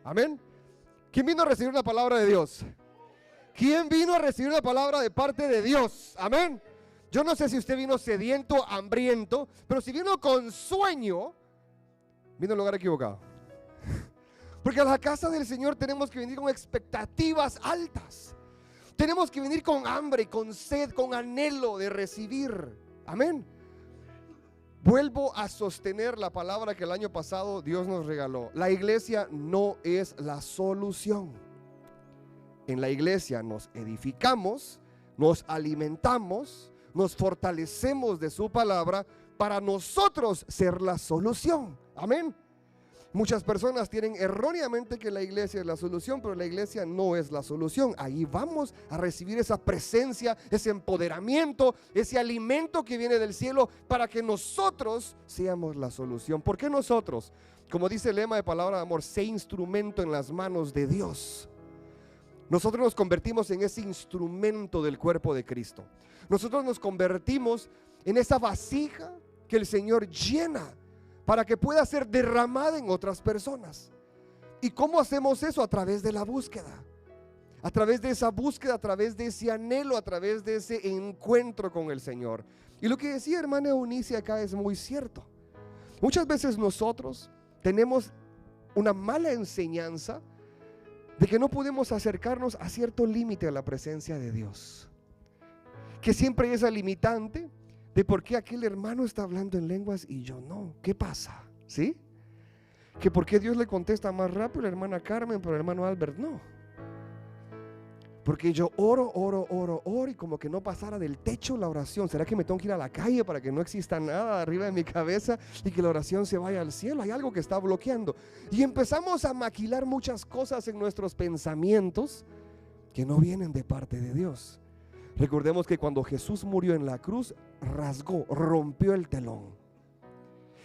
Amén. ¿Quién vino a recibir la palabra de Dios? ¿Quién vino a recibir la palabra de parte de Dios? Amén. Yo no sé si usted vino sediento, hambriento, pero si vino con sueño, vino al lugar equivocado. Porque a la casa del Señor tenemos que venir con expectativas altas. Tenemos que venir con hambre, con sed, con anhelo de recibir. Amén. Vuelvo a sostener la palabra que el año pasado Dios nos regaló. La iglesia no es la solución. En la iglesia nos edificamos, nos alimentamos, nos fortalecemos de su palabra para nosotros ser la solución. Amén. Muchas personas tienen erróneamente que la iglesia es la solución, pero la iglesia no es la solución. Ahí vamos a recibir esa presencia, ese empoderamiento, ese alimento que viene del cielo para que nosotros seamos la solución. ¿Por qué nosotros? Como dice el lema de Palabra de Amor, sé instrumento en las manos de Dios. Nosotros nos convertimos en ese instrumento del cuerpo de Cristo. Nosotros nos convertimos en esa vasija que el Señor llena para que pueda ser derramada en otras personas. ¿Y cómo hacemos eso? A través de la búsqueda. A través de esa búsqueda, a través de ese anhelo, a través de ese encuentro con el Señor. Y lo que decía hermana Eunice acá es muy cierto. Muchas veces nosotros tenemos una mala enseñanza de que no podemos acercarnos a cierto límite a la presencia de Dios. Que siempre hay esa limitante de por qué aquel hermano está hablando en lenguas y yo no. ¿Qué pasa? ¿Sí? Que por qué Dios le contesta más rápido a la hermana Carmen, pero al hermano Albert no. Porque yo oro y como que no pasara del techo la oración. ¿Será que me tengo que ir a la calle para que no exista nada arriba de mi cabeza y que la oración se vaya al cielo? Hay algo que está bloqueando. Y empezamos a maquilar muchas cosas en nuestros pensamientos que no vienen de parte de Dios. Recordemos que cuando Jesús murió en la cruz, rasgó, rompió el telón.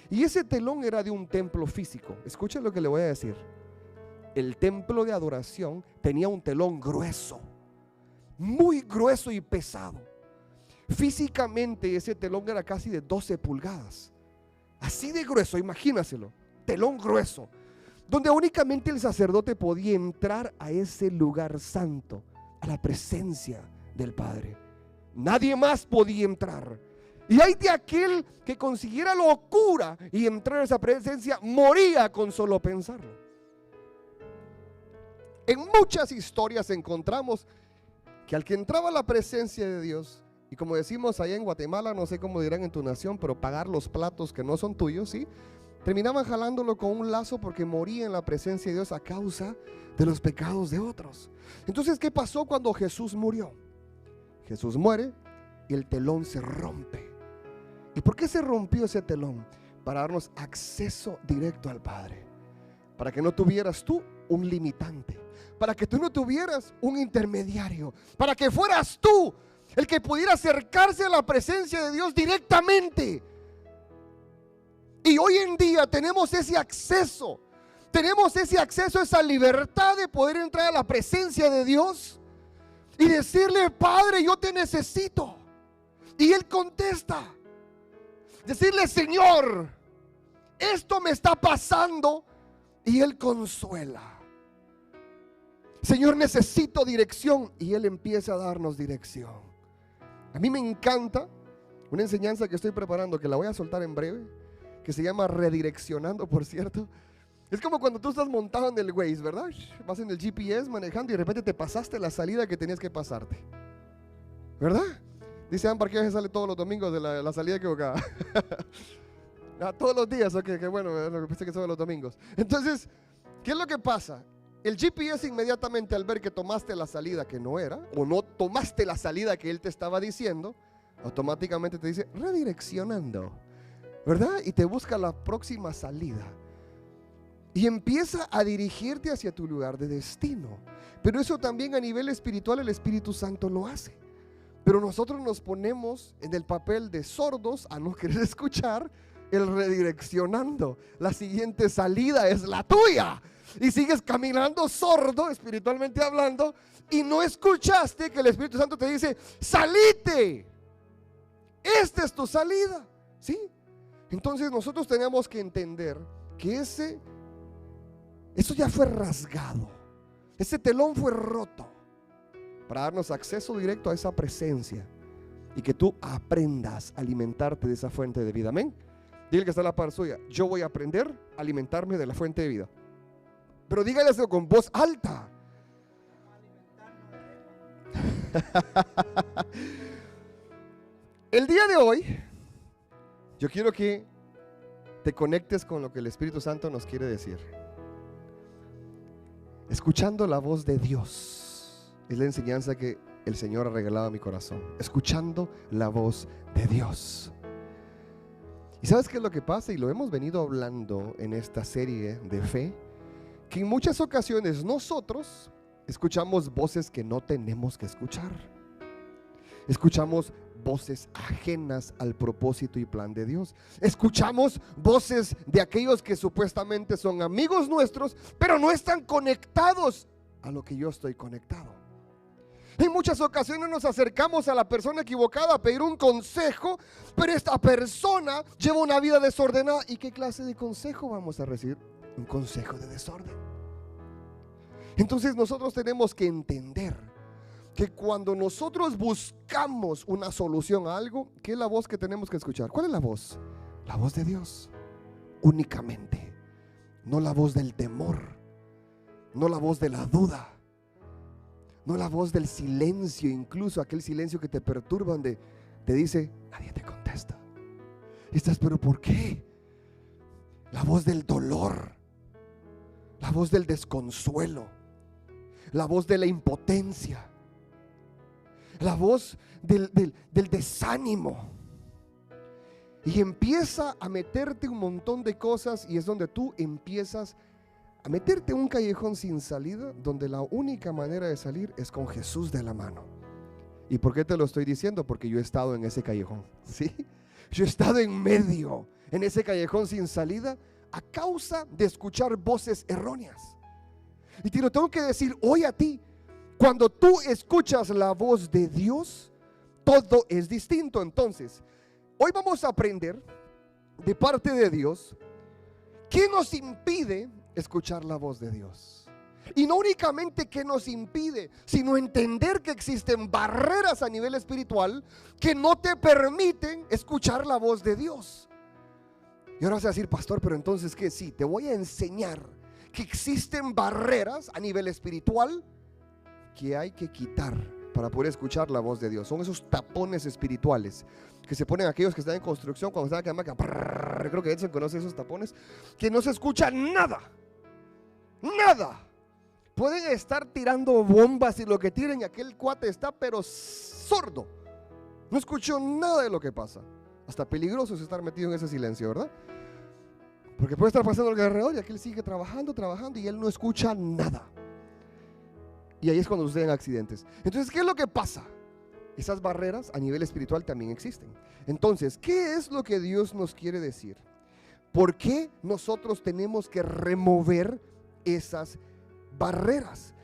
Y ese telón era de un templo físico. Escuchen lo que le voy a decir. El templo de adoración tenía un telón grueso, muy grueso y pesado. Físicamente ese telón era casi de 12 pulgadas. Así de grueso, imagínaselo. Telón grueso, donde únicamente el sacerdote podía entrar a ese lugar santo, a la presencia del Padre. Nadie más podía entrar. Y hay de aquel que consiguiera locura y entrar a esa presencia, moría con solo pensarlo. En muchas historias encontramos que al que entraba a la presencia de Dios, y como decimos allá en Guatemala, no sé cómo dirán en tu nación, pero pagar los platos que no son tuyos, ¿sí? Terminaban jalándolo con un lazo porque moría en la presencia de Dios a causa de los pecados de otros. Entonces, ¿qué pasó cuando Jesús murió? Jesús muere y el telón se rompe. ¿Y por qué se rompió ese telón? Para darnos acceso directo al Padre. Para que no tuvieras tú un limitante. Para que tú no tuvieras un intermediario. Para que fueras tú el que pudiera acercarse a la presencia de Dios directamente. Y hoy en día tenemos ese acceso. Tenemos ese acceso, esa libertad de poder entrar a la presencia de Dios y decirle: Padre, yo te necesito. Y Él contesta. Decirle: Señor, esto me está pasando. Y Él consuela. Señor, necesito dirección. Y Él empieza a darnos dirección. A mí me encanta una enseñanza que estoy preparando, que la voy a soltar en breve, que se llama Redireccionando, por cierto. Es como cuando tú estás montado en el Waze, ¿verdad? Vas en el GPS manejando y de repente te pasaste la salida que tenías que pasarte, ¿verdad? Dice Ámbar que sale todos los domingos de la salida equivocada. Todos los días, ok, que bueno, pensé que solo los domingos. Entonces, ¿qué es lo que pasa? El GPS inmediatamente, al ver que tomaste la salida que no era, o no tomaste la salida que él te estaba diciendo, automáticamente te dice redireccionando, ¿verdad? Y te busca la próxima salida. Y empieza a dirigirte hacia tu lugar de destino. Pero eso también a nivel espiritual el Espíritu Santo lo hace. Pero nosotros nos ponemos en el papel de sordos a no querer escuchar el redireccionando. La siguiente salida es la tuya. Y sigues caminando sordo, espiritualmente hablando, y no escuchaste que el Espíritu Santo te dice: salite. Esta es tu salida, ¿sí? Entonces nosotros tenemos que entender que ese Eso ya fue rasgado. Ese telón fue roto para darnos acceso directo a esa presencia y que tú aprendas a alimentarte de esa fuente de vida. Amén. Dile que está a la par suya: yo voy a aprender a alimentarme de la fuente de vida. Pero dígale eso con voz alta. El día de hoy yo quiero que te conectes con lo que el Espíritu Santo nos quiere decir. Escuchando la voz de Dios es la enseñanza que el Señor ha regalado a mi corazón. Escuchando la voz de Dios. ¿Y sabes qué es lo que pasa? Y lo hemos venido hablando en esta serie de fe, que en muchas ocasiones nosotros escuchamos voces que no tenemos que escuchar. Escuchamos voces ajenas al propósito y plan de Dios. Escuchamos voces de aquellos que supuestamente son amigos nuestros, pero no están conectados a lo que yo estoy conectado. En muchas ocasiones nos acercamos a la persona equivocada a pedir un consejo, pero esta persona lleva una vida desordenada. ¿Y qué clase de consejo vamos a recibir? Un consejo de desorden. Entonces nosotros tenemos que entender que cuando nosotros buscamos una solución a algo, ¿qué es la voz que tenemos que escuchar? ¿Cuál es la voz? La voz de Dios únicamente, no la voz del temor, no la voz de la duda, no la voz del silencio, incluso aquel silencio que te perturba, donde te dice: nadie te contesta. Y estás, ¿pero por qué? La voz del dolor, la voz del desconsuelo, la voz de la impotencia, la voz del desánimo. Y empieza a meterte un montón de cosas, y es donde tú empiezas a meterte en un callejón sin salida, donde la única manera de salir es con Jesús de la mano. ¿Y por qué te lo estoy diciendo? Porque yo he estado en ese callejón, ¿sí? Yo he estado en medio, en ese callejón sin salida, a causa de escuchar voces erróneas. Y te lo tengo que decir hoy a ti: cuando tú escuchas la voz de Dios, todo es distinto. Entonces, hoy vamos a aprender de parte de Dios qué nos impide escuchar la voz de Dios. Y no únicamente qué nos impide, sino entender que existen barreras a nivel espiritual que no te permiten escuchar la voz de Dios. Y ahora vas a decir: pastor, pero entonces ¿qué? Sí, te voy a enseñar que existen barreras a nivel espiritual que hay que quitar para poder escuchar la voz de Dios. Son esos tapones espirituales que se ponen aquellos que están en construcción cuando están acá, creo que Edson conoce esos tapones, que no se escucha nada. Nada. Pueden estar tirando bombas y lo que tiren, y aquel cuate está pero sordo. No escuchó nada de lo que pasa. Hasta peligroso es estar metido en ese silencio, ¿verdad? Porque puede estar pasando algo alrededor y aquel sigue trabajando y él no escucha nada. Y ahí es cuando suceden accidentes. Entonces, ¿qué es lo que pasa? Esas barreras a nivel espiritual también existen. Entonces, ¿qué es lo que Dios nos quiere decir? ¿Por qué nosotros tenemos que remover esas barreras?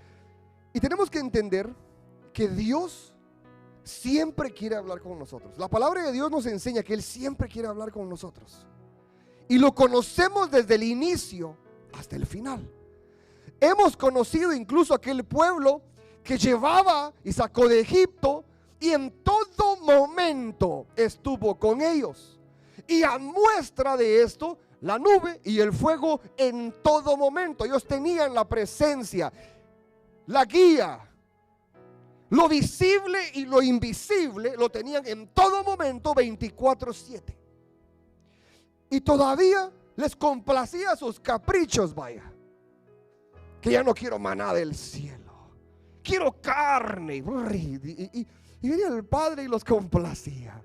Y tenemos que entender que Dios siempre quiere hablar con nosotros. La palabra de Dios nos enseña que Él siempre quiere hablar con nosotros. Y lo conocemos desde el inicio hasta el final. Hemos conocido incluso aquel pueblo que llevaba y sacó de Egipto, y en todo momento estuvo con ellos. Y a muestra de esto, la nube y el fuego en todo momento. Ellos tenían la presencia, la guía, lo visible y lo invisible lo tenían en todo momento, 24/7. Y todavía les complacía sus caprichos, vaya. Que ya no quiero maná del cielo, quiero carne. Y venía el Padre y los complacía.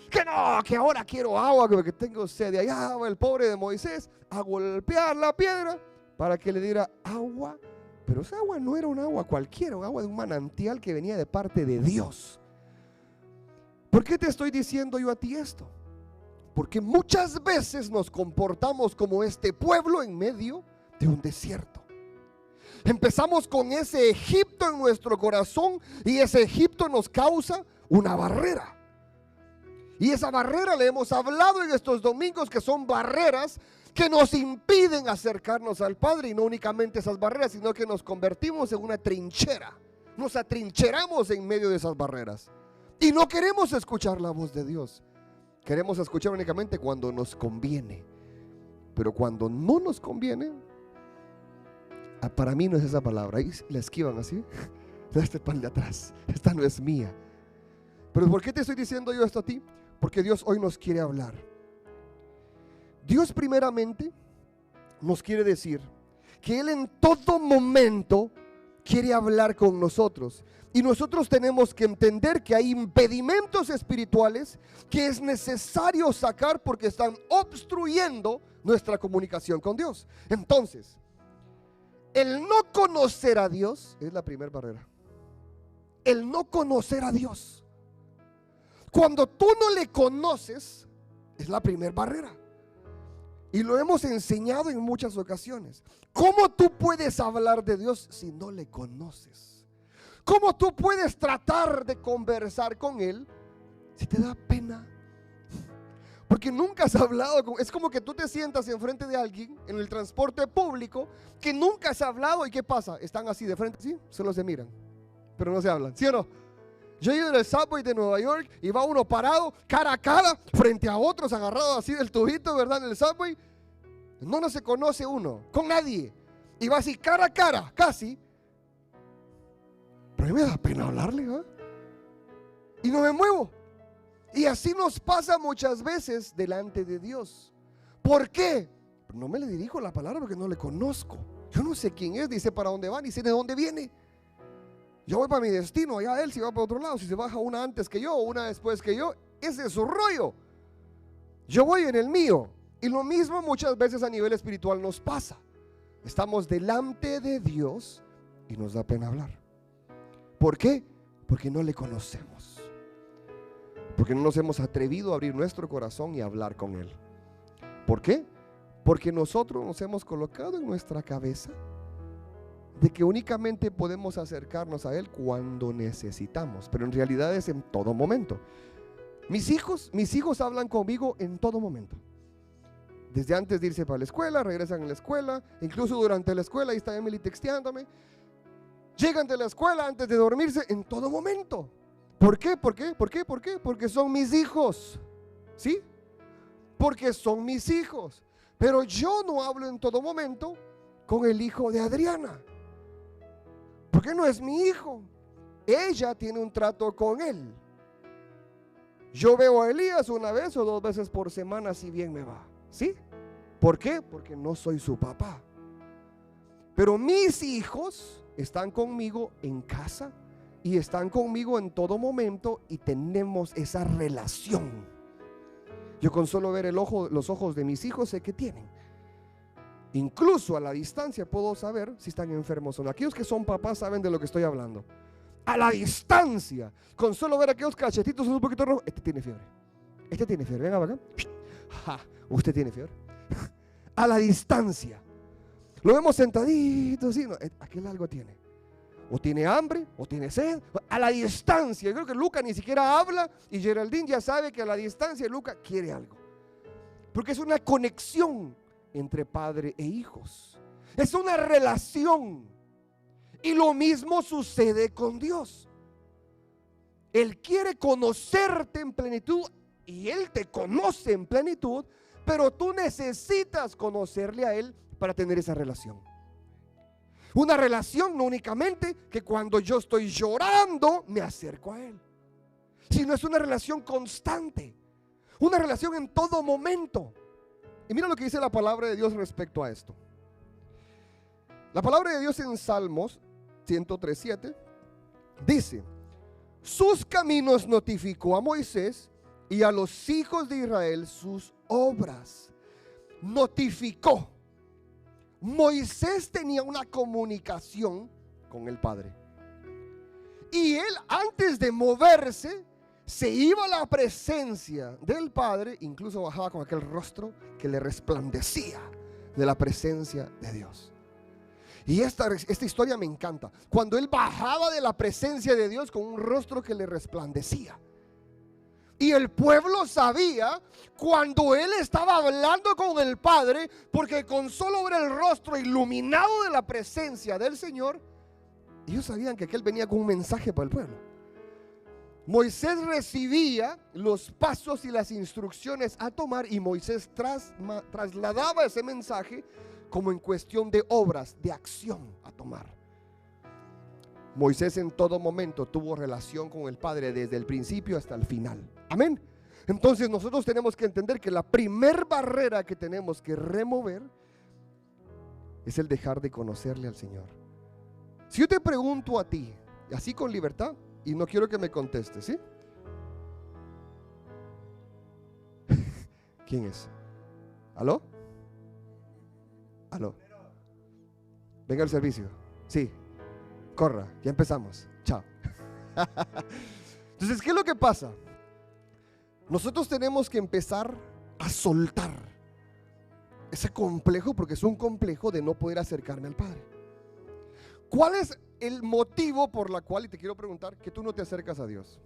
Que no, que ahora quiero agua, que tengo sed. Y allá va el pobre de Moisés a golpear la piedra para que le diera agua. Pero esa agua no era un agua cualquiera, un agua de un manantial que venía de parte de Dios. ¿Por qué te estoy diciendo yo a ti esto? Porque muchas veces nos comportamos como este pueblo en medio de un desierto. Empezamos con ese Egipto en nuestro corazón, y ese Egipto nos causa una barrera. Y esa barrera le hemos hablado en estos domingos, que son barreras que nos impiden acercarnos al Padre, y no únicamente esas barreras, sino que nos convertimos en una trinchera. Nos atrincheramos en medio de esas barreras y no queremos escuchar la voz de Dios. Queremos escuchar únicamente cuando nos conviene, pero cuando no nos conviene, para mí no es esa palabra. Ahí la esquivan así. Este pan de atrás, esta no es mía. Pero ¿por qué te estoy diciendo yo esto a ti? Porque Dios hoy nos quiere hablar. Dios primeramente nos quiere decir que Él en todo momento quiere hablar con nosotros. Y nosotros tenemos que entender que hay impedimentos espirituales que es necesario sacar porque están obstruyendo nuestra comunicación con Dios. Entonces, el no conocer a Dios es la primera barrera. El no conocer a Dios. Cuando tú no le conoces, es la primera barrera. Y lo hemos enseñado en muchas ocasiones. ¿Cómo tú puedes hablar de Dios si no le conoces? ¿Cómo tú puedes tratar de conversar con Él si te da pena? Porque nunca has hablado con... Es como que tú te sientas enfrente de alguien en el transporte público que nunca has hablado, y ¿qué pasa? Están así de frente, ¿sí? Solo se miran, pero no se hablan, ¿sí o no? Yo he ido en el subway de Nueva York y va uno parado cara a cara frente a otros agarrados así del tubito, ¿verdad? En el subway no se conoce uno con nadie y va así cara a cara, casi. Pero a mí me da pena hablarle, ¿eh? Y no me muevo. Y así nos pasa muchas veces delante de Dios. ¿Por qué? No me le dirijo la palabra porque no le conozco. Yo no sé quién es, ni sé para dónde va, ni sé de dónde viene. Yo voy para mi destino, allá él si va para otro lado, si se baja una antes que yo o una después que yo, ese es su rollo. Yo voy en el mío. Y lo mismo muchas veces a nivel espiritual nos pasa. Estamos delante de Dios y nos da pena hablar. ¿Por qué? Porque no le conocemos. Porque no nos hemos atrevido a abrir nuestro corazón y hablar con Él. ¿Por qué? Porque nosotros nos hemos colocado en nuestra cabeza de que únicamente podemos acercarnos a Él cuando necesitamos, pero en realidad es en todo momento. Mis hijos hablan conmigo en todo momento. Desde antes de irse para la escuela, regresan a la escuela, incluso durante la escuela, ahí está Emily texteándome. Llegan de la escuela antes de dormirse, en todo momento. ¿Por qué? ¿Por qué? ¿Por qué? ¿Por qué? Porque son mis hijos. ¿Sí? Porque son mis hijos. Pero yo no hablo en todo momento con el hijo de Adriana. Porque no es mi hijo. Ella tiene un trato con él. Yo veo a Elías una vez o dos veces por semana, si bien me va. ¿Sí? ¿Por qué? Porque no soy su papá. Pero mis hijos están conmigo en casa y están conmigo en todo momento y tenemos esa relación. Yo con solo ver los ojos de mis hijos sé que tienen. Incluso a la distancia puedo saber si están enfermos o no. Aquellos que son papás saben de lo que estoy hablando. A la distancia, con solo ver aquellos cachetitos un poquito rojos, este tiene fiebre. Este tiene fiebre, venga para acá. Ja, usted tiene fiebre. A la distancia. Lo vemos sentadito, ¿sí? No, aquel algo tiene. O tiene hambre, o tiene sed. A la distancia. Yo creo que Luca ni siquiera habla y Geraldine ya sabe que a la distancia Luca quiere algo. Porque es una conexión entre padre e hijos. Es una relación. Y lo mismo sucede con Dios. Él quiere conocerte en plenitud y Él te conoce en plenitud, pero tú necesitas conocerle a Él para tener esa relación. Una relación no únicamente que cuando yo estoy llorando me acerco a Él, sino es una relación constante, una relación en todo momento. Y mira lo que dice la palabra de Dios respecto a esto. La palabra de Dios en Salmos 103:7 dice: sus caminos notificó a Moisés y a los hijos de Israel sus obras. Notificó. Moisés tenía una comunicación con el Padre. Y él, antes de moverse, se iba a la presencia del Padre, incluso bajaba con aquel rostro que le resplandecía de la presencia de Dios. Y esta historia me encanta. Cuando él bajaba de la presencia de Dios con un rostro que le resplandecía. Y el pueblo sabía cuando él estaba hablando con el Padre, porque con solo ver el rostro iluminado de la presencia del Señor, ellos sabían que aquel venía con un mensaje para el pueblo. Moisés recibía los pasos y las instrucciones a tomar, y Moisés trasladaba ese mensaje como en cuestión de obras, de acción a tomar. Moisés en todo momento tuvo relación con el Padre desde el principio hasta el final. Amén. Entonces nosotros tenemos que entender que la primer barrera que tenemos que remover es el dejar de conocerle al Señor. Si yo te pregunto a ti, así con libertad, y no quiero que me contestes, ¿sí? ¿Quién es? ¿Aló? ¿Aló? Venga al servicio. Sí. Corra, ya empezamos. Chao. Entonces, ¿qué es lo que pasa? Nosotros tenemos que empezar a soltar ese complejo, porque es un complejo de no poder acercarme al Padre. ¿Cuál es el motivo por la cual, y te quiero preguntar, que tú no te acercas a Dios?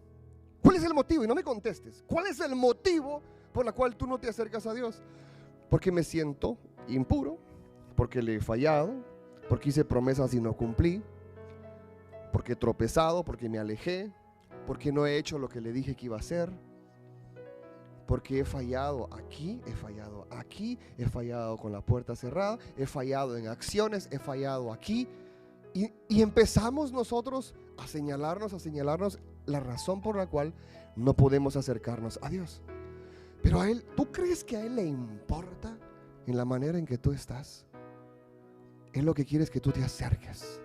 ¿Cuál es el motivo? Y no me contestes. ¿Cuál es el motivo por la cual tú no te acercas a Dios? Porque me siento impuro, porque le he fallado, porque hice promesas y no cumplí, porque he tropezado, porque me alejé, porque no he hecho lo que le dije que iba a hacer, porque he fallado aquí, he fallado aquí, he fallado con la puerta cerrada, he fallado en acciones, he fallado aquí. Y empezamos nosotros a señalarnos la razón por la cual no podemos acercarnos a Dios. Pero a Él, ¿tú crees que a Él le importa en la manera en que tú estás? Él lo que quiere es que tú te acerques.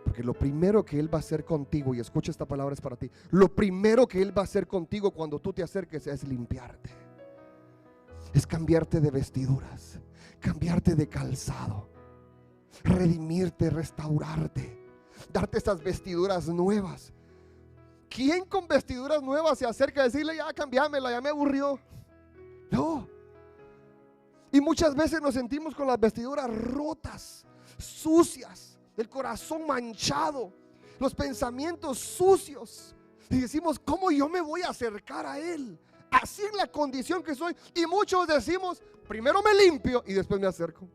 Porque lo primero que Él va a hacer contigo, y escucha, esta palabra es para ti, lo primero que Él va a hacer contigo cuando tú te acerques es limpiarte, es cambiarte de vestiduras, cambiarte de calzado, redimirte, restaurarte, darte estas vestiduras nuevas. ¿Quién con vestiduras nuevas se acerca a decirle, ya cambiámela, ya me aburrió? No. Y muchas veces nos sentimos con las vestiduras rotas, sucias, el corazón manchado, los pensamientos sucios, y decimos, ¿cómo yo me voy a acercar a Él? Así en la condición que soy. Y muchos decimos, primero me limpio y después me acerco.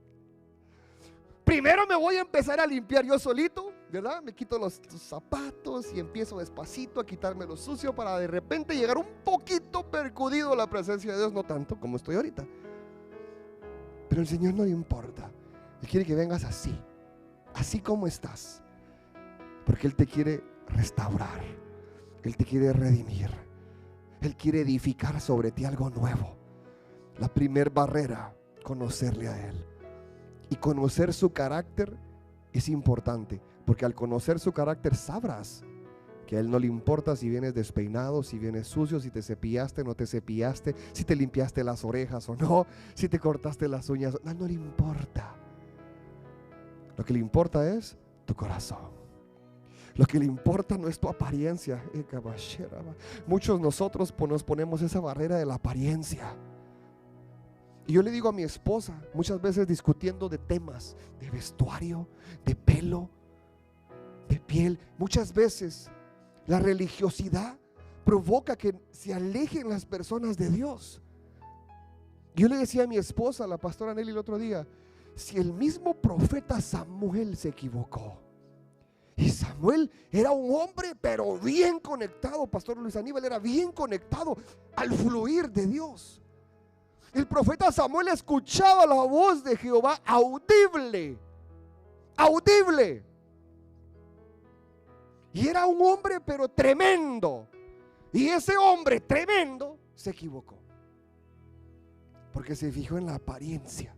Primero me voy a empezar a limpiar yo solito, ¿verdad? Me quito los zapatos y empiezo despacito a quitarme lo sucio para de repente llegar un poquito percudido a la presencia de Dios, no tanto como estoy ahorita. Pero el Señor no le importa. Él quiere que vengas así, así como estás, porque Él te quiere restaurar, Él te quiere redimir, Él quiere edificar sobre ti algo nuevo. La primer barrera, conocerle a Él. Y conocer su carácter es importante, porque al conocer su carácter sabrás que a Él no le importa si vienes despeinado, si vienes sucio, si te cepillaste, no te cepillaste, si te limpiaste las orejas o no, si te cortaste las uñas. No, no le importa. Lo que le importa es tu corazón. Lo que le importa no es tu apariencia. Muchos nosotros nos ponemos esa barrera de la apariencia. Y yo le digo a mi esposa, muchas veces discutiendo de temas, de vestuario, de pelo, de piel, muchas veces la religiosidad provoca que se alejen las personas de Dios. Yo le decía a mi esposa, la pastora Nelly, el otro día, si el mismo profeta Samuel se equivocó, y Samuel era un hombre pero bien conectado, pastor Luis Aníbal era bien conectado al fluir de Dios. El profeta Samuel escuchaba la voz de Jehová audible, audible. Y era un hombre pero tremendo. Y ese hombre tremendo se equivocó, porque se fijó en la apariencia,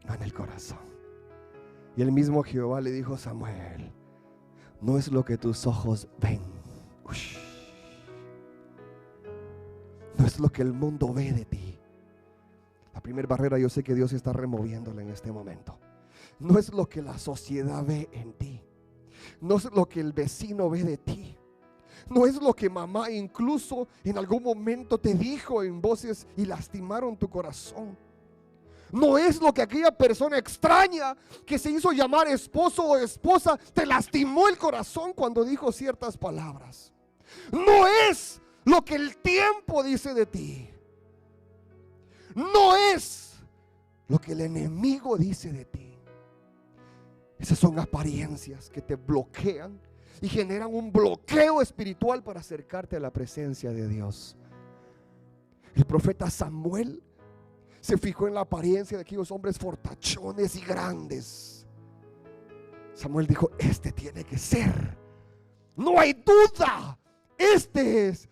no en el corazón. Y el mismo Jehová le dijo a Samuel, no es lo que tus ojos ven. Ush. No es lo que el mundo ve de ti. La primera barrera yo sé que Dios está removiéndola en este momento. No es lo que la sociedad ve en ti. No es lo que el vecino ve de ti. No es lo que mamá incluso en algún momento te dijo en voces y lastimaron tu corazón. No es lo que aquella persona extraña que se hizo llamar esposo o esposa te lastimó el corazón cuando dijo ciertas palabras. No es lo que el tiempo dice de ti. No es lo que el enemigo dice de ti. Esas son apariencias que te bloquean y generan un bloqueo espiritual para acercarte a la presencia de Dios. El profeta Samuel se fijó en la apariencia de aquellos hombres fortachones y grandes. Samuel dijo: este tiene que ser, no hay duda, este es.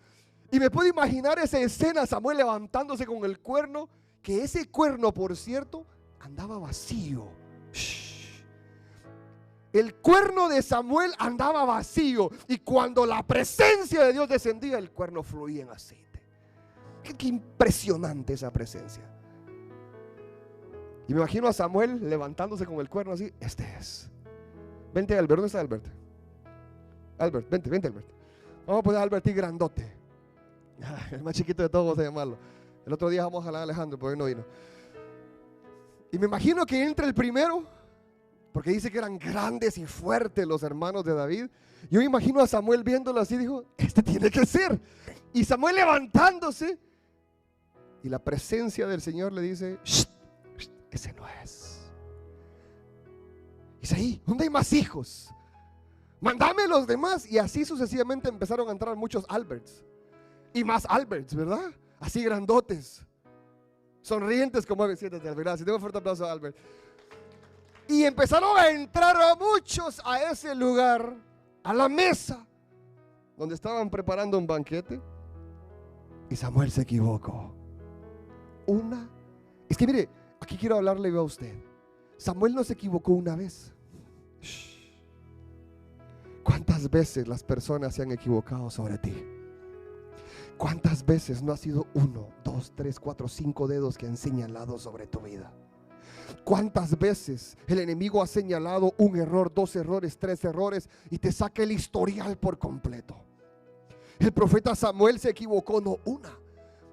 Y me puedo imaginar esa escena, Samuel levantándose con el cuerno, que ese cuerno, por cierto, andaba vacío. El cuerno de Samuel andaba vacío, y cuando la presencia de Dios descendía, el cuerno fluía en aceite. Qué impresionante esa presencia. Y me imagino a Samuel levantándose con el cuerno así: este es. Vente, Albert. ¿Dónde está Albert? Albert, vente Albert. Vamos a poner a Albert y grandote. El más chiquito de todos, vamos a llamarlo. El otro día vamos a jalar a Alejandro, pero hoy no vino. Y me imagino que entra el primero, porque dice que eran grandes y fuertes los hermanos de David. Yo me imagino a Samuel viéndolo así, dijo: este tiene que ser. Y Samuel levantándose, y la presencia del Señor le dice: ese no es. Isaí, ¿dónde hay más hijos? Mándame los demás. Y así sucesivamente empezaron a entrar muchos Alberts. Y más Alberts, ¿verdad? Así grandotes, sonrientes como siéntate, Albert. Gracias, tengo un fuerte aplauso a Albert. Y empezaron a entrar a muchos a ese lugar, a la mesa donde estaban preparando un banquete. Y Samuel se equivocó. Es que mire, aquí quiero hablarle yo a usted. Samuel no se equivocó una vez. ¿Cuántas veces las personas se han equivocado sobre ti? ¿Cuántas veces no ha sido 1, 2, 3, 4, 5 dedos que han señalado sobre tu vida? ¿Cuántas veces el enemigo ha señalado un error, 2 errores, 3 errores y te saca el historial por completo? El profeta Samuel se equivocó no 1,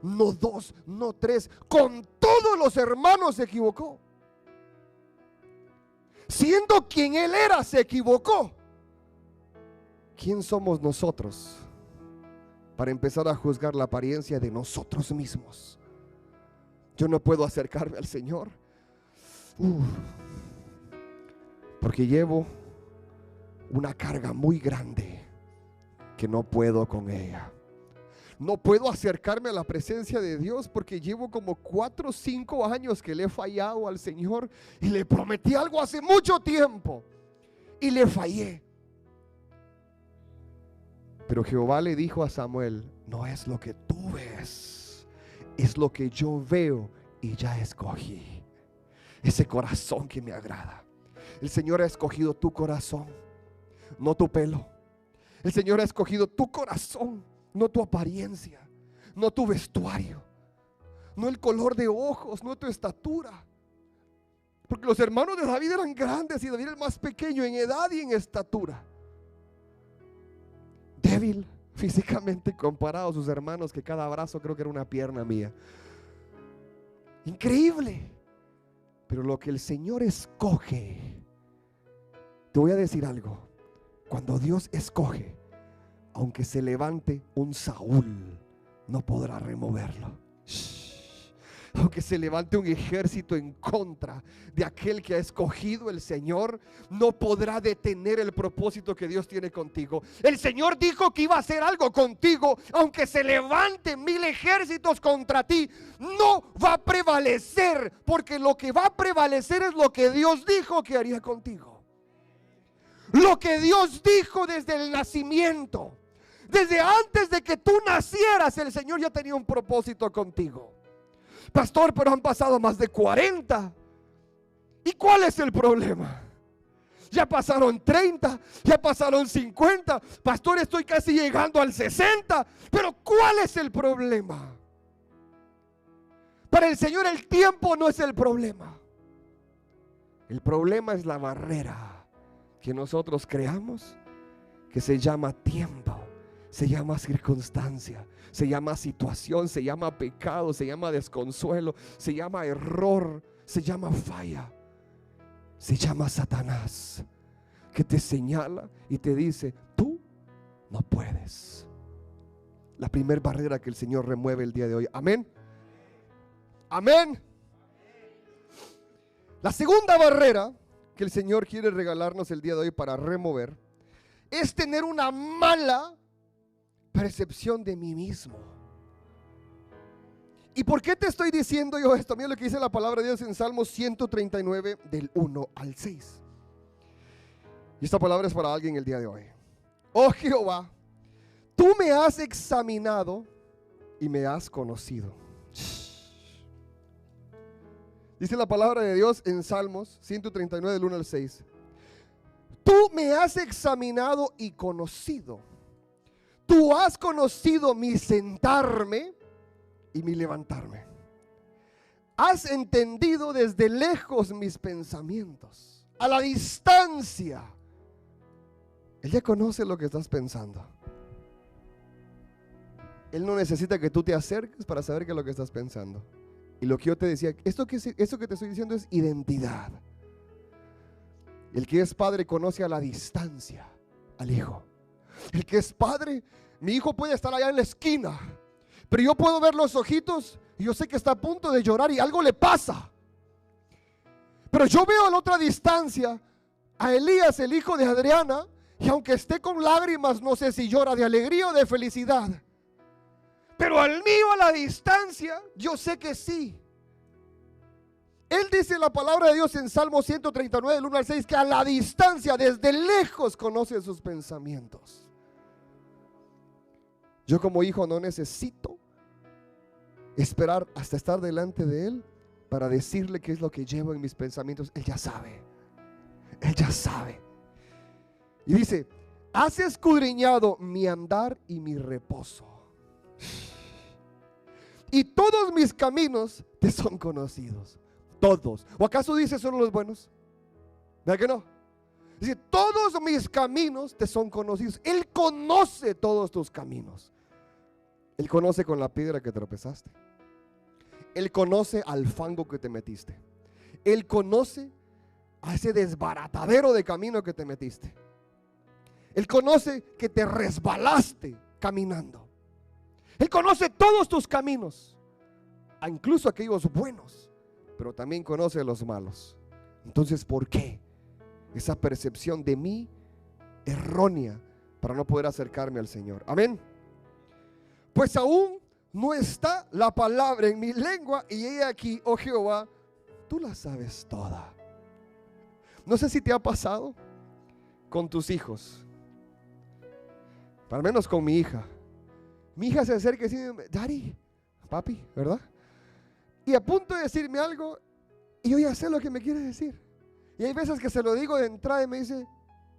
no 2, no 3, con todos los hermanos se equivocó. Siendo quien él era, se equivocó. ¿Quién somos nosotros para empezar a juzgar la apariencia de nosotros mismos? Yo no puedo acercarme al Señor porque llevo una carga muy grande que no puedo con ella. No puedo acercarme a la presencia de Dios porque llevo como 4 o 5 años que le he fallado al Señor y le prometí algo hace mucho tiempo y le fallé. Pero Jehová le dijo a Samuel: no es lo que tú ves, es lo que yo veo y ya escogí. Ese corazón que me agrada. El Señor ha escogido tu corazón, no tu pelo. El Señor ha escogido tu corazón, no tu apariencia, no tu vestuario, no el color de ojos, no tu estatura. Porque los hermanos de David eran grandes y David era el más pequeño en edad y en estatura. Débil físicamente comparado a sus hermanos, que cada brazo creo que era una pierna mía. Increíble. Pero lo que el Señor escoge, te voy a decir algo: cuando Dios escoge, aunque se levante un Saúl, no podrá removerlo. Aunque se levante un ejército en contra de aquel que ha escogido el Señor, no podrá detener el propósito que Dios tiene contigo. El Señor dijo que iba a hacer algo contigo. Aunque se levanten 1000 ejércitos contra ti, no va a prevalecer, porque lo que va a prevalecer es lo que Dios dijo que haría contigo. Lo que Dios dijo desde el nacimiento. Desde antes de que tú nacieras, el Señor ya tenía un propósito contigo. Pastor, pero han pasado más de 40. ¿Y cuál es el problema? Ya pasaron 30, ya pasaron 50. Pastor, estoy casi llegando al 60. Pero ¿cuál es el problema? Para el Señor el tiempo no es el problema. El problema es la barrera que nosotros creamos, que se llama tiempo, se llama circunstancia, se llama situación, se llama pecado, se llama desconsuelo, se llama error, se llama falla, se llama Satanás, que te señala y te dice: tú no puedes. la primera barrera que el Señor remueve el día de hoy. Amén. Amén. La segunda barrera que el Señor quiere regalarnos el día de hoy para remover es tener una mala percepción de mí mismo. ¿Y por qué te estoy diciendo yo esto? Mira lo que dice la palabra de Dios en Salmos 139 del 1 al 6. Y esta palabra es para alguien el día de hoy. Oh Jehová, tú me has examinado y me has conocido. Dice la palabra de Dios en Salmos 139 del 1 al 6. Tú me has examinado y conocido. Tú has conocido mi sentarme y mi levantarme. Has entendido desde lejos mis pensamientos. A la distancia. Él ya conoce lo que estás pensando. Él no necesita que tú te acerques para saber qué es lo que estás pensando. Y lo que yo te decía, esto que te estoy diciendo es identidad. El que es padre conoce a la distancia al hijo. El que es padre, mi hijo puede estar allá en la esquina, pero yo puedo ver los ojitos y yo sé que está a punto de llorar y algo le pasa. Pero yo veo a la otra distancia a Elías, el hijo de Adriana, y aunque esté con lágrimas, no sé si llora de alegría o de felicidad. Pero al mío a la distancia, yo sé que sí. Él dice la palabra de Dios en Salmo 139, del 1 al 6, que a la distancia, desde lejos, conoce sus pensamientos. Yo como hijo no necesito esperar hasta estar delante de Él para decirle qué es lo que llevo en mis pensamientos. Él ya sabe. Él ya sabe. Y dice, has escudriñado mi andar y mi reposo. Y todos mis caminos te son conocidos. Todos. ¿O acaso dice solo los buenos? ¿Verdad que no? Dice, todos mis caminos te son conocidos. Él conoce todos tus caminos. Él conoce con la piedra que tropezaste. Él conoce al fango que te metiste. Él conoce a ese desbaratadero de camino que te metiste. Él conoce que te resbalaste caminando. Él conoce todos tus caminos, incluso aquellos buenos, pero también conoce los malos. Entonces, ¿por qué esa percepción de mí errónea para no poder acercarme al Señor? Amén. Pues aún no está la palabra en mi lengua y he aquí, oh Jehová, tú la sabes toda. No sé si te ha pasado con tus hijos, al menos con mi hija. Mi hija se acerca y dice, Daddy, papi, ¿verdad? Y a punto de decirme algo, y yo ya sé lo que me quiere decir. Y hay veces que se lo digo de entrada y me dice,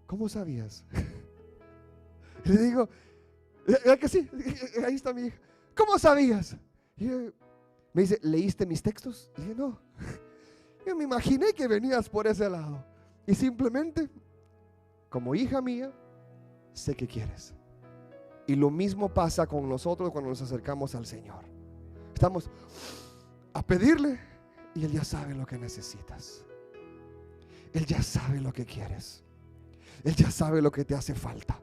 ¿cómo sabías? Y le digo, ¿verdad que sí? Ahí está mi hija. ¿Cómo sabías? Y me dice, ¿leíste mis textos? Y dije, no. Yo me imaginé que venías por ese lado. Y simplemente, como hija mía, sé que quieres. Y lo mismo pasa con nosotros cuando nos acercamos al Señor. Estamos a pedirle y Él ya sabe lo que necesitas. Él ya sabe lo que quieres. Él ya sabe lo que te hace falta.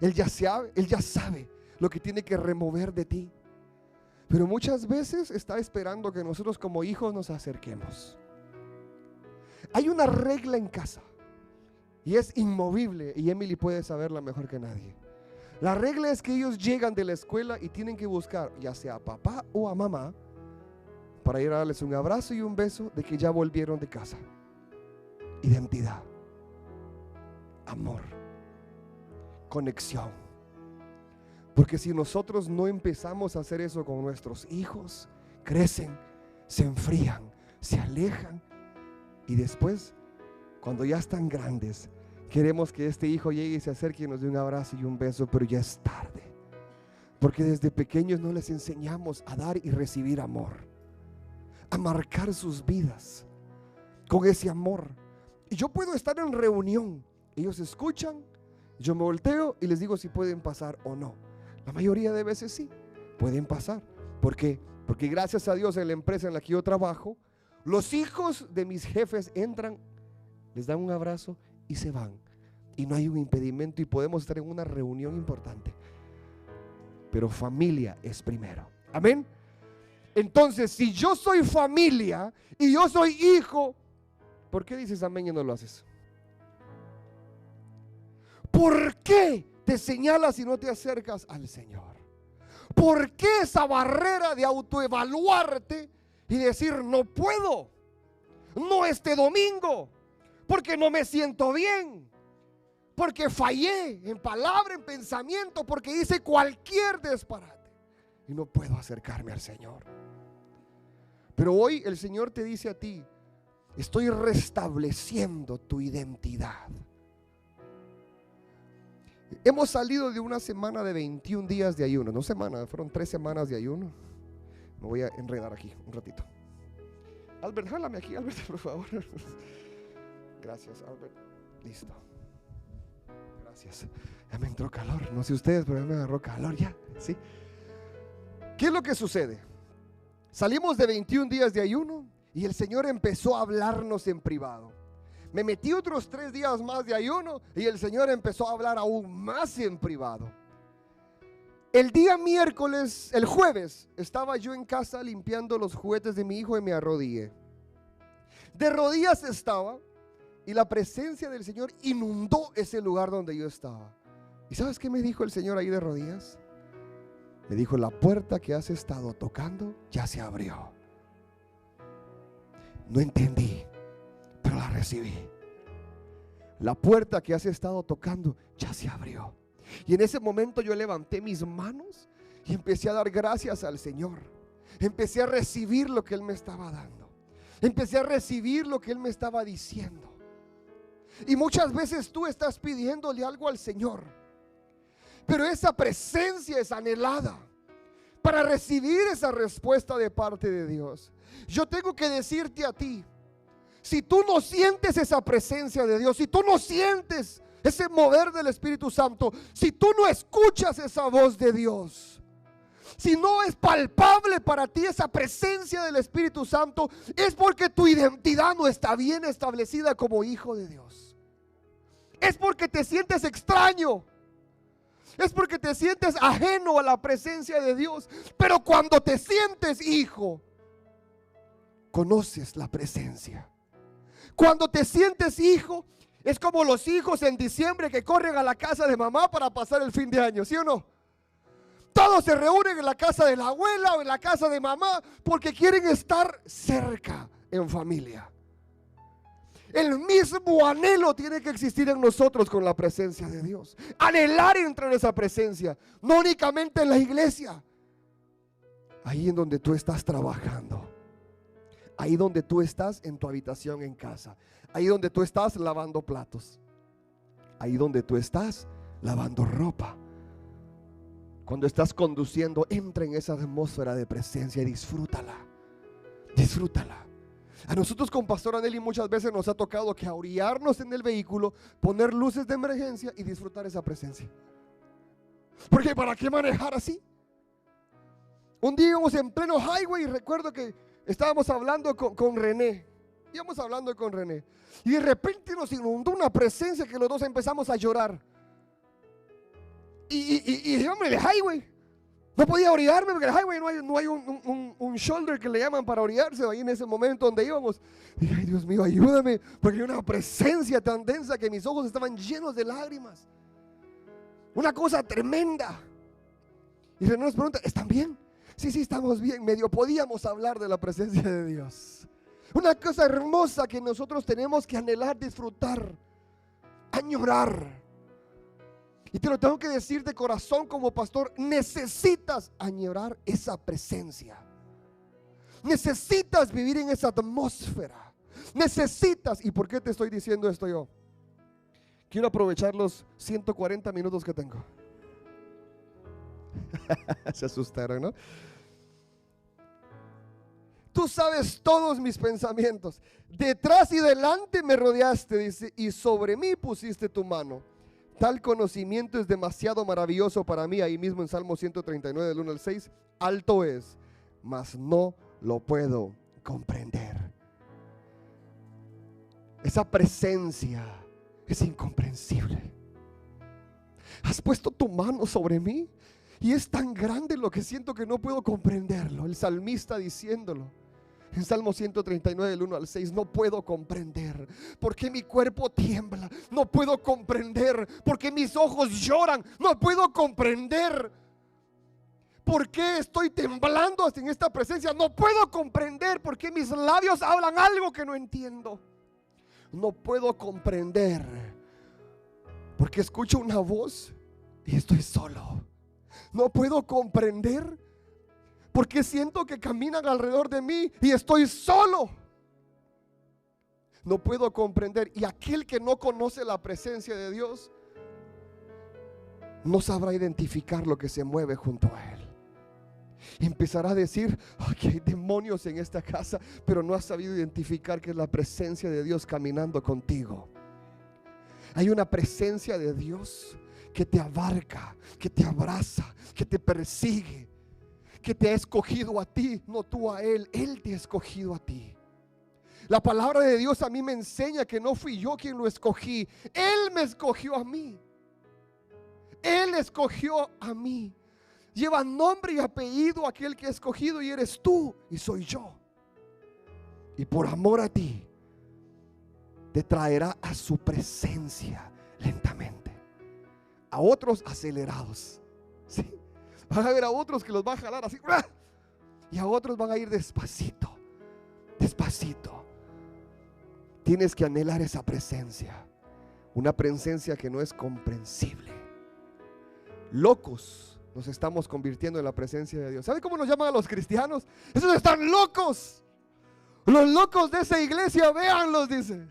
Él ya sabe lo que tiene que remover de ti. Pero muchas veces está esperando que nosotros como hijos nos acerquemos. Hay una regla en casa y es inmovible, y Emily puede saberla mejor que nadie. La regla es que ellos llegan de la escuela y tienen que buscar ya sea a papá o a mamá para ir a darles un abrazo y un beso de que ya volvieron de casa. Identidad, amor, conexión. Porque si nosotros no empezamos a hacer eso con nuestros hijos, crecen, se enfrían, se alejan y después, cuando ya están grandes, queremos que este hijo llegue y se acerque y nos dé un abrazo y un beso, pero ya es tarde. Porque desde pequeños no les enseñamos a dar y recibir amor, a marcar sus vidas con ese amor. Y yo puedo estar en reunión, ellos escuchan, yo me volteo y les digo si pueden pasar o no. La mayoría de veces sí, pueden pasar. ¿Por qué? Porque gracias a Dios en la empresa en la que yo trabajo, los hijos de mis jefes entran, les dan un abrazo y se van. Y no hay un impedimento y podemos estar en una reunión importante. pero familia es primero. Amén. Entonces, si yo soy familia y yo soy hijo, ¿por qué dices amén y no lo haces? ¿Por qué te señalas y no te acercas al Señor? ¿Por qué esa barrera de autoevaluarte y decir no puedo, no este domingo, porque no me siento bien, porque fallé en palabra, en pensamiento, porque hice cualquier disparate y no puedo acercarme al Señor? Pero hoy el Señor te dice a ti: estoy restableciendo tu identidad. Hemos salido de una semana de 21 días de ayuno. No semana, fueron 3 semanas de ayuno. Me voy a enredar aquí un ratito. Albert, jálame aquí, Albert, por favor. Gracias, Albert. Listo. Gracias. Ya me entró calor. No sé ustedes, pero ya me agarró calor ya. ¿Sí? ¿Qué es lo que sucede? Salimos de 21 días de ayuno y el Señor empezó a hablarnos en privado. Me metí otros 3 días más de ayuno y el Señor empezó a hablar aún más en privado. El día miércoles, el jueves, estaba yo en casa limpiando los juguetes de mi hijo y me arrodillé. De rodillas estaba y la presencia del Señor inundó ese lugar donde yo estaba. ¿Y sabes qué me dijo el Señor ahí de rodillas? Me dijo: la puerta que has estado tocando ya se abrió. No entendí, pero la recibí. La puerta que has estado tocando ya se abrió. Y en ese momento yo levanté mis manos y empecé a dar gracias al Señor. Empecé a recibir lo que Él me estaba dando. Empecé a recibir lo que Él me estaba diciendo. Y muchas veces tú estás pidiéndole algo al Señor, pero esa presencia es anhelada para recibir esa respuesta de parte de Dios. Yo tengo que decirte a ti: si tú no sientes esa presencia de Dios, si tú no sientes ese mover del Espíritu Santo, si tú no escuchas esa voz de Dios, si no es palpable para ti esa presencia del Espíritu Santo, es porque tu identidad no está bien establecida como hijo de Dios. Es porque te sientes extraño. Es porque te sientes ajeno a la presencia de Dios. Pero cuando te sientes hijo, conoces la presencia. Cuando te sientes hijo, es como los hijos en diciembre que corren a la casa de mamá para pasar el fin de año, ¿sí o no? Todos se reúnen en la casa de la abuela o en la casa de mamá porque quieren estar cerca en familia. El mismo anhelo tiene que existir en nosotros con la presencia de Dios. Anhelar entrar en esa presencia, no únicamente en la iglesia, ahí en donde tú estás trabajando, ahí donde tú estás en tu habitación en casa, ahí donde tú estás lavando platos, ahí donde tú estás lavando ropa. Cuando estás conduciendo, entra en esa atmósfera de presencia y disfrútala. Disfrútala. A nosotros con Pastor Aneli muchas veces nos ha tocado que orillarnos en el vehículo, poner luces de emergencia y disfrutar esa presencia. Porque ¿para qué manejar así? Un día íbamos en pleno highway y recuerdo que estábamos hablando con René. Íbamos hablando con René y de repente nos inundó una presencia que los dos empezamos a llorar. Y hombre, el highway no podía orillarme porque el highway no hay un shoulder que le llaman para orillarse. Ahí en ese momento donde íbamos, dije: ay, Dios mío, ayúdame, porque hay una presencia tan densa que mis ojos estaban llenos de lágrimas. Una cosa tremenda. Y René nos pregunta: ¿están bien? Sí, estamos bien. Medio podíamos hablar de la presencia de Dios. Una cosa hermosa que nosotros tenemos que anhelar, disfrutar, añorar. Y te lo tengo que decir de corazón como pastor: necesitas añorar esa presencia. Necesitas vivir en esa atmósfera. Necesitas. ¿Y por qué te estoy diciendo esto yo? Quiero aprovechar los 140 minutos que tengo. Se asustaron, ¿no? Tú sabes todos mis pensamientos. Detrás y delante me rodeaste, dice, y sobre mí pusiste tu mano. Tal conocimiento es demasiado maravilloso para mí. Ahí mismo en Salmo 139 del 1 al 6. Alto es, mas no lo puedo comprender. Esa presencia es incomprensible. Has puesto tu mano sobre mí Y es tan grande lo que siento que no puedo comprenderlo. El salmista diciéndolo en Salmo 139, del 1 al 6, no puedo comprender por qué mi cuerpo tiembla, no puedo comprender por qué mis ojos lloran, no puedo comprender por qué estoy temblando en esta presencia, no puedo comprender por qué mis labios hablan algo que no entiendo, no puedo comprender porque escucho una voz y estoy solo, no puedo comprender porque siento que caminan alrededor de mí y estoy solo. No puedo comprender. Y aquel que no conoce la presencia de Dios no sabrá identificar lo que se mueve junto a él. Y empezará a decir: que hay demonios en esta casa, pero no ha sabido identificar que es la presencia de Dios caminando contigo. Hay una presencia de Dios que te abarca, que te abraza, que te persigue, que te ha escogido a ti, no tú a Él. Él te ha escogido a ti. La palabra de Dios a mí me enseña que no fui yo quien lo escogí, Él me escogió a mí. Él escogió a mí. Lleva nombre y apellido aquel que ha escogido, y eres tú y soy yo. Y por amor a ti te traerá a su presencia lentamente. A otros acelerados, ¿sí? Van a ver a otros que los va a jalar así, y a otros van a ir despacito, despacito. Tienes que anhelar esa presencia, una presencia que no es comprensible. Locos nos estamos convirtiendo en la presencia de Dios. ¿Sabe cómo nos llaman a los cristianos? Esos están locos. Los locos de esa iglesia, véanlos, dice.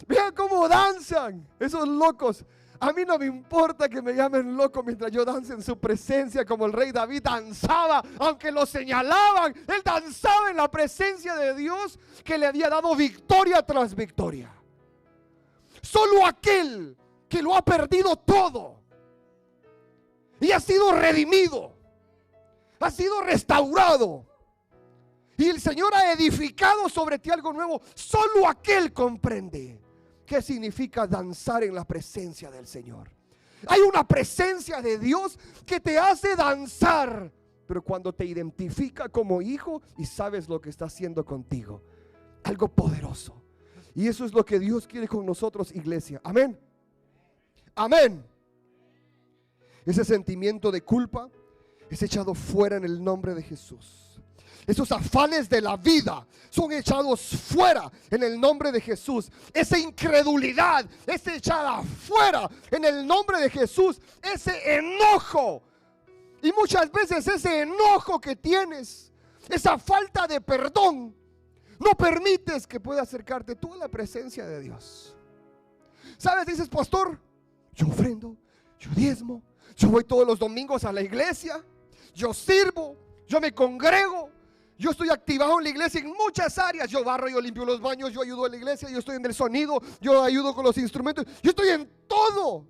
Vean cómo danzan esos locos. A mí no me importa que me llamen loco mientras yo dance en su presencia, como el rey David danzaba, aunque lo señalaban. Él danzaba en la presencia de Dios, que le había dado victoria tras victoria. Solo aquel que lo ha perdido todo y ha sido redimido, ha sido restaurado, y el Señor ha edificado sobre ti algo nuevo, solo aquel comprende qué significa danzar en la presencia del Señor. Hay una presencia de Dios que te hace danzar, pero cuando te identifica como hijo y sabes lo que está haciendo contigo, algo poderoso. Y eso es lo que Dios quiere con nosotros, iglesia. Amén. Amén. Ese sentimiento de culpa es echado fuera en el nombre de Jesús. Esos afanes de la vida son echados fuera en el nombre de Jesús. Esa incredulidad es echada fuera en el nombre de Jesús. Ese enojo, y muchas veces ese enojo que tienes, esa falta de perdón, no permites que pueda acercarte tú a la presencia de Dios. ¿Sabes? Dices: pastor, yo ofrendo, yo diezmo, yo voy todos los domingos a la iglesia, yo sirvo, yo me congrego, yo estoy activado en la iglesia en muchas áreas. Yo barro, yo limpio los baños, yo ayudo a la iglesia, yo estoy en el sonido, yo ayudo con los instrumentos, yo estoy en todo.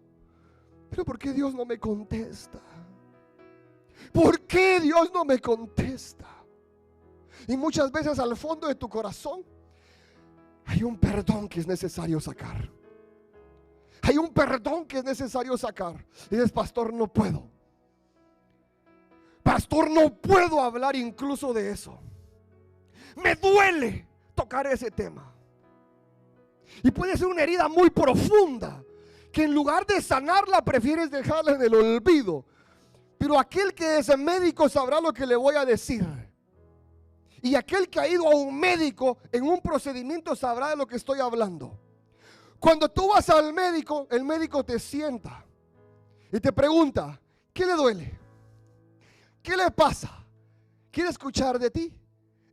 Pero ¿por qué Dios no me contesta? ¿Por qué Dios no me contesta? Y muchas veces al fondo de tu corazón hay un perdón que es necesario sacar. Hay un perdón que es necesario sacar. Y dices: pastor, no puedo. Pastor, no puedo hablar incluso de eso. Me duele tocar ese tema. Y puede ser una herida muy profunda, que en lugar de sanarla prefieres dejarla en el olvido. Pero aquel que es médico sabrá lo que le voy a decir. Y aquel que ha ido a un médico en un procedimiento sabrá de lo que estoy hablando. Cuando tú vas al médico, el médico te sienta y te pregunta: ¿qué le duele? ¿Qué le pasa? Quiere escuchar de ti.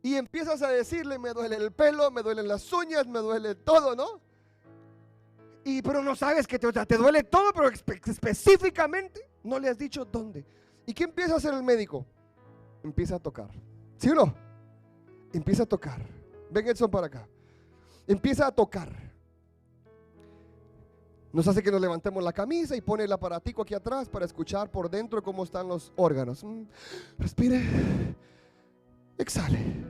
Y empiezas a decirle: me duele el pelo, me duelen las uñas, me duele todo, ¿no? Pero no sabes que te duele todo, pero específicamente no le has dicho dónde. ¿Y qué empieza a hacer el médico? Empieza a tocar. ¿Sí o no? Empieza a tocar. Ven, Edson, para acá. Empieza a tocar. Nos hace que nos levantemos la camisa y pone el aparatico aquí atrás para escuchar por dentro cómo están los órganos. Respire, exhale,